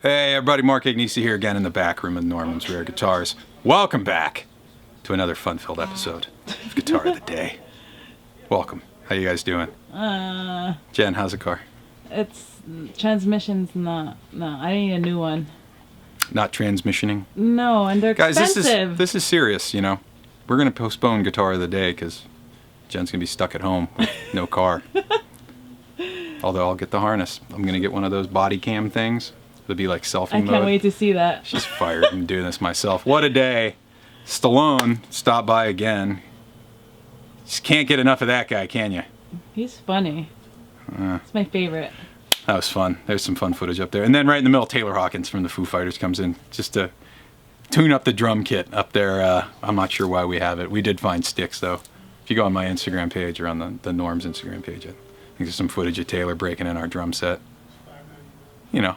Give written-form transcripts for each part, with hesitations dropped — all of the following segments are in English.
Hey everybody, Mark Agnesi here again in the back room of Norman's Rare Guitars. Welcome back to another fun-filled episode of Guitar of the Day. Welcome. How you guys doing? Jen, how's the car? It's transmission's not. No, I need a new one. Not transmissioning? No, and they're Guys, expensive. this is serious, you know. We're going to postpone Guitar of the Day because Jen's going to be stuck at home with no car. Although I'll get the harness. I'm going to get one of those body cam things. It'll be like selfie mode. I can't wait to see that. She's fired. I'm doing this myself. What a day. Stallone stopped by again. Just can't get enough of that guy, can you? He's funny. It's my favorite. That was fun. There's some fun footage up there. And then right in the middle, Taylor Hawkins from the Foo Fighters comes in just to tune up the drum kit up there. I'm not sure why we have it. We did find sticks, though. If you go on my Instagram page or on the Norm's Instagram page, I think there's some footage of Taylor breaking in our drum set. You know.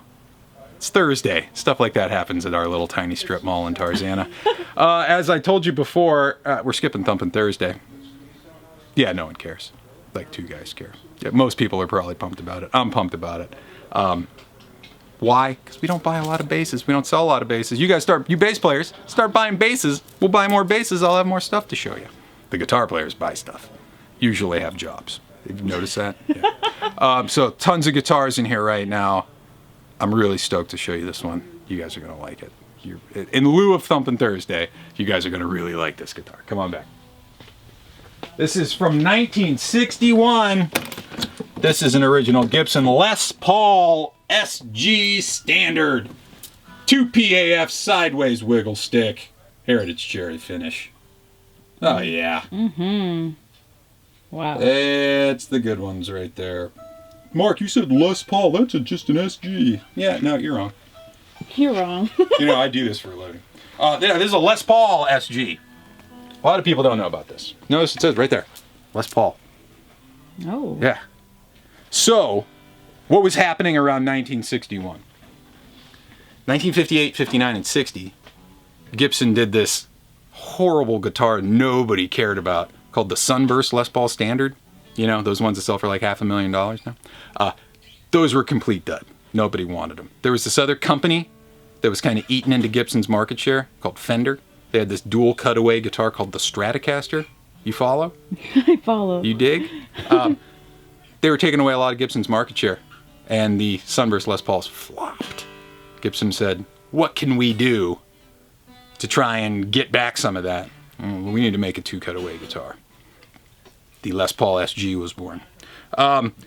It's Thursday. Stuff like that happens at our little tiny strip mall in Tarzana. As I told you before, we're skipping Thumpin' Thursday. Yeah, no one cares. Like two guys care. Yeah, most people are probably pumped about it. I'm pumped about it. Why? Because we don't buy a lot of basses. We don't sell a lot of basses. You guys you bass players, start buying basses. We'll buy more basses. I'll have more stuff to show you. The guitar players buy stuff. Usually have jobs. Have you noticed that? Yeah. So tons of guitars in here right now. I'm really stoked to show you this one. You guys are going to like it. In lieu of Thumpin' Thursday, you guys are going to really like this guitar. Come on back. This is from 1961. This is an original Gibson Les Paul SG Standard. 2 PAFs Sideways wiggle stick. Heritage cherry finish. Oh, yeah. Mm-hmm. Wow. It's the good ones right there. Mark, you said Les Paul. That's just an SG. Yeah, no, you're wrong. You're wrong. You know, I do this for a living. Yeah, this is a Les Paul SG. A lot of people don't know about this. Notice it says right there, Les Paul. Oh. Yeah. So, what was happening around 1961? 1958, 59, and 60, Gibson did this horrible guitar nobody cared about called the Sunburst Les Paul Standard. You know, those ones that sell for like $500,000 now. Those were a complete dud. Nobody wanted them. There was this other company that was kind of eating into Gibson's market share called Fender. They had this dual cutaway guitar called the Stratocaster. You follow? I follow. You dig? They were taking away a lot of Gibson's market share. And the Sunburst Les Pauls flopped. Gibson said, what can we do to try and get back some of that? We need to make a two cutaway guitar. The Les Paul SG was born.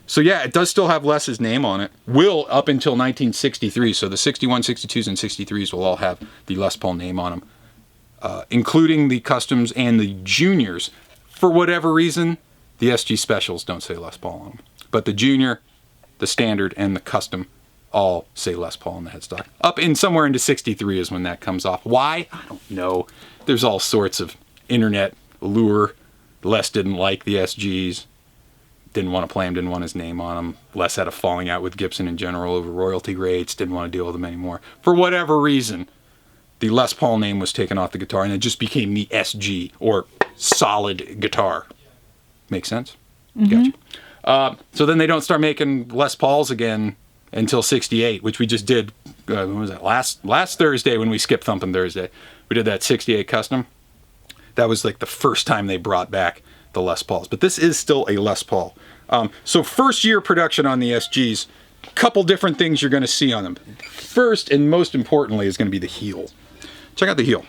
So yeah, it does still have Les's name on it. Will up until 1963. So the 61, 62s, and 63s will all have the Les Paul name on them, including the customs and the juniors. For whatever reason, the SG specials don't say Les Paul on them. But the junior, the standard, and the custom all say Les Paul on the headstock. Up in somewhere into 63 is when that comes off. Why? I don't know. There's all sorts of internet lure. Les didn't like the SGs, didn't want to play them, didn't want his name on them. Les had a falling out with Gibson in general over royalty rates, didn't want to deal with them anymore. For whatever reason, the Les Paul name was taken off the guitar and it just became the SG, or solid guitar. Make sense? Mm-hmm. Gotcha. So then they don't start making Les Pauls again until 68, which we just did, when was that? Last Thursday when we skipped Thumpin' Thursday. We did that 68 custom. That was like the first time they brought back the Les Pauls. But this is still a Les Paul. So first year production on the SGs, couple different things you're going to see on them. First and most importantly is going to be the heel. Check out the heel,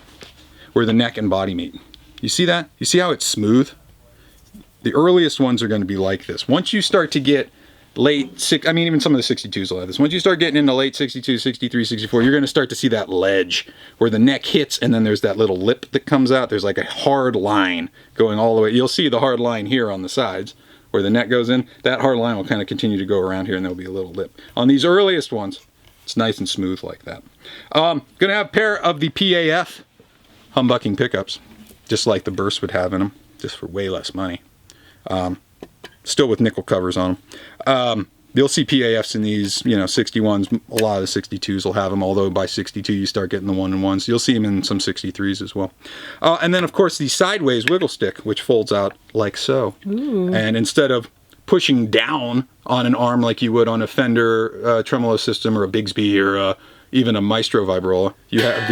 where the neck and body meet. You see that? You see how it's smooth? The earliest ones are going to be like this. Once you start to get even some of the 62s will have this. Once you start getting into late 62, 63, 64, you're going to start to see that ledge where the neck hits and then there's that little lip that comes out. There's like a hard line going all the way. You'll see the hard line here on the sides where the neck goes in. That hard line will kind of continue to go around here and there'll be a little lip. On these earliest ones, it's nice and smooth like that. Going to have a pair of the PAF humbucking pickups, just like the Burst would have in them, just for way less money. Still with nickel covers on them. You'll see PAFs in these, 61s. A lot of the 62s will have them, although by 62 you start getting the 1-in-1s. You'll see them in some 63s as well. And then, of course, the Sideways wiggle stick, which folds out like so. Ooh. And instead of pushing down on an arm like you would on a Fender tremolo system or a Bigsby or a even a Maestro vibrola. You have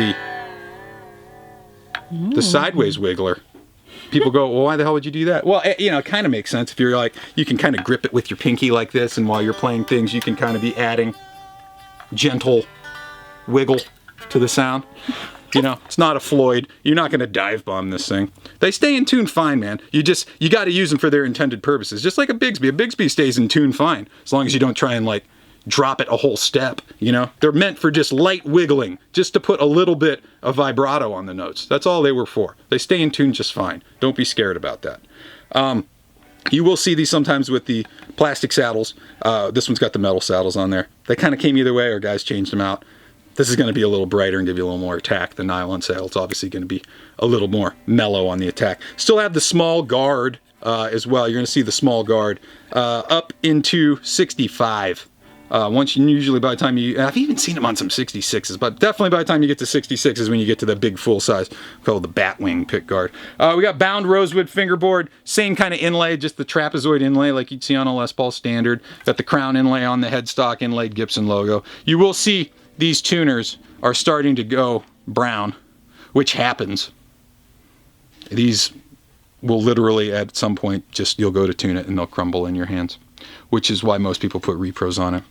the sideways wiggler. People go, well, why the hell would you do that? Well, it kind of makes sense if you're like, you can kind of grip it with your pinky like this, and while you're playing things, you can kind of be adding gentle wiggle to the sound. It's not a Floyd. You're not going to dive bomb this thing. They stay in tune fine, man. You got to use them for their intended purposes. Just like a Bigsby. A Bigsby stays in tune fine, as long as you don't try and like drop it a whole step. They're meant for just light wiggling, just to put a little bit of vibrato on the notes. That's all they were for. They stay in tune just fine. Don't be scared about that. You will see these sometimes with the plastic saddles. This one's got the metal saddles on there. They kind of came either way, or guys changed them out. This is going to be a little brighter and give you a little more attack. The nylon saddle, it's obviously going to be a little more mellow on the attack. Still have the small guard as well. You're going to see the small guard up into 65. Usually by the time I've even seen them on some 66s, but definitely by the time you get to 66 is when you get to the big full size, called the Batwing pick guard. We got bound rosewood fingerboard, same kind of inlay, just the trapezoid inlay like you'd see on a Les Paul Standard. Got the crown inlay on the headstock, inlaid Gibson logo. You will see these tuners are starting to go brown, which happens. These will literally at some point you'll go to tune it and they'll crumble in your hands, which is why most people put repros on it.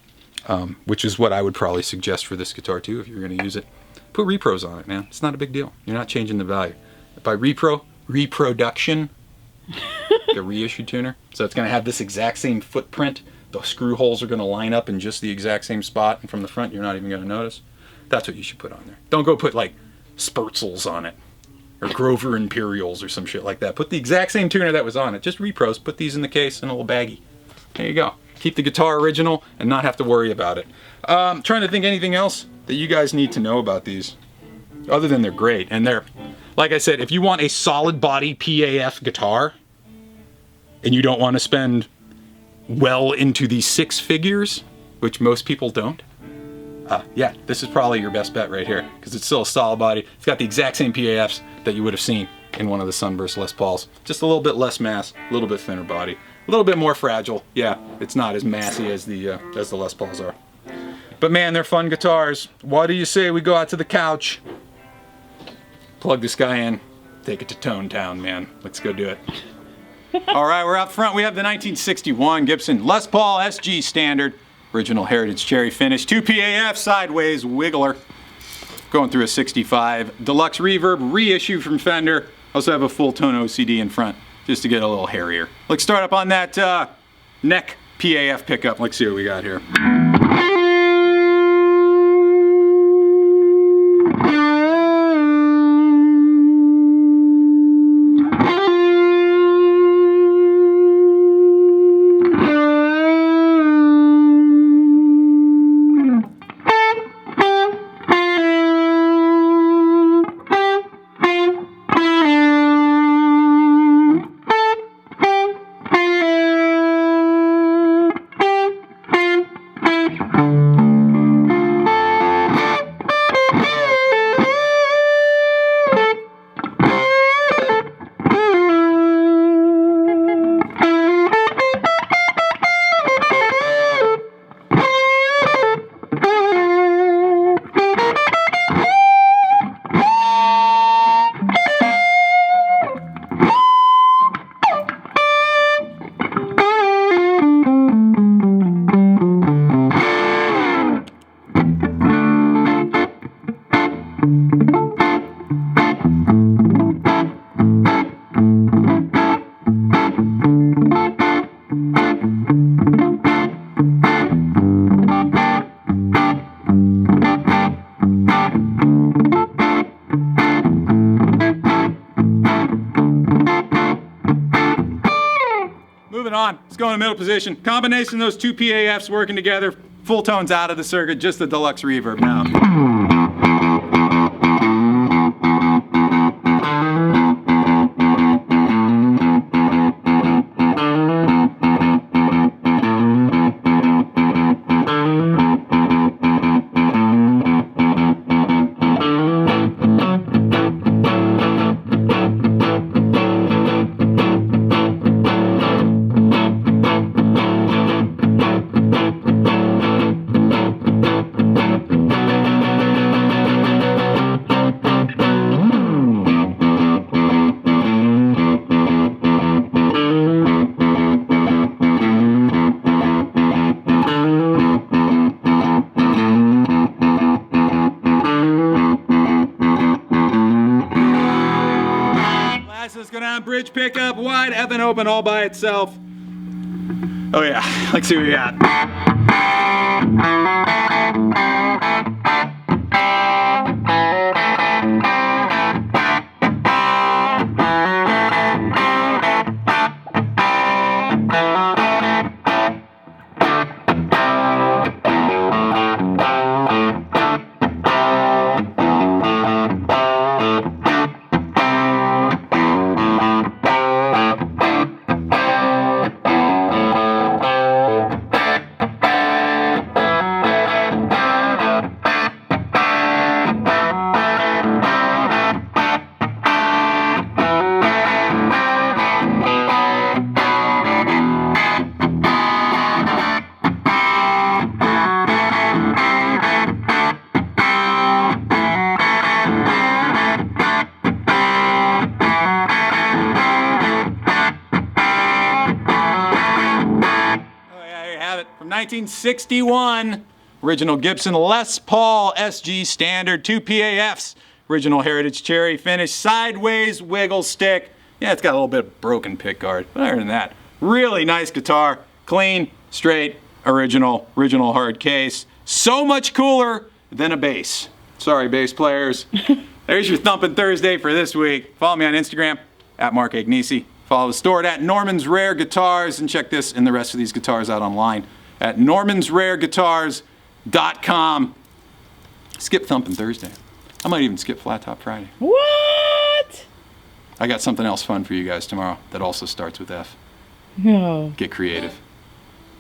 Which is what I would probably suggest for this guitar too, if you're going to use it. Put repros on it, man. It's not a big deal. You're not changing the value. By reproduction, a reissue tuner. So it's going to have this exact same footprint. The screw holes are going to line up in just the exact same spot, and from the front you're not even going to notice. That's what you should put on there. Don't go put like Spurtzels on it, or Grover Imperials or some shit like that. Put the exact same tuner that was on it. Just repros. Put these in the case in a little baggie. There you go. Keep the guitar original and not have to worry about it. Trying to think anything else that you guys need to know about these, other than they're great. And they're, like I said, if you want a solid body PAF guitar and you don't want to spend well into the six figures, which most people don't, yeah, this is probably your best bet right here, because it's still a solid body. It's got the exact same PAFs that you would have seen in one of the Sunburst Les Pauls. Just a little bit less mass, a little bit thinner body. A little bit more fragile. Yeah, it's not as massy as the Les Pauls are. But man, they're fun guitars. What do you say we go out to the couch, plug this guy in, take it to Tone Town, man. Let's go do it. All right, we're out front. We have the 1961 Gibson Les Paul SG Standard. Original Heritage Cherry Finish. 2 PAF Sideways Wiggler. Going through a 65. Deluxe Reverb reissue from Fender. Also have a full tone OCD in front, just to get a little hairier. Let's start up on that neck PAF pickup. Let's see what we got here. Moving on, let's go in the middle position. Combination of those two PAFs working together. Full tones out of the circuit, just the deluxe reverb now. heritage pickup, wide up and open all by itself. Oh yeah, let's see what we got. From 1961, original Gibson Les Paul SG Standard, 2 PAFs, original heritage cherry finish, sideways wiggle stick. Yeah, it's got a little bit of broken pick guard, but other than that, really nice guitar, clean, straight, original hard case. So much cooler than a bass. Sorry, bass players. There's your Thumpin' Thursday for this week. Follow me on Instagram, at Mark Agnesi. Follow the store at Norman's Rare Guitars, and check this and the rest of these guitars out online at normansrareguitars.com. Skip Thumpin' Thursday. I might even skip Flat Top Friday. What? I got something else fun for you guys tomorrow that also starts with F. No. Get creative.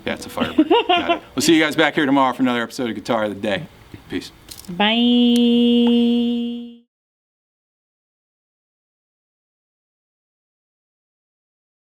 Yeah, it's a Firebird. Got it. We'll see you guys back here tomorrow for another episode of Guitar of the Day. Peace. Bye.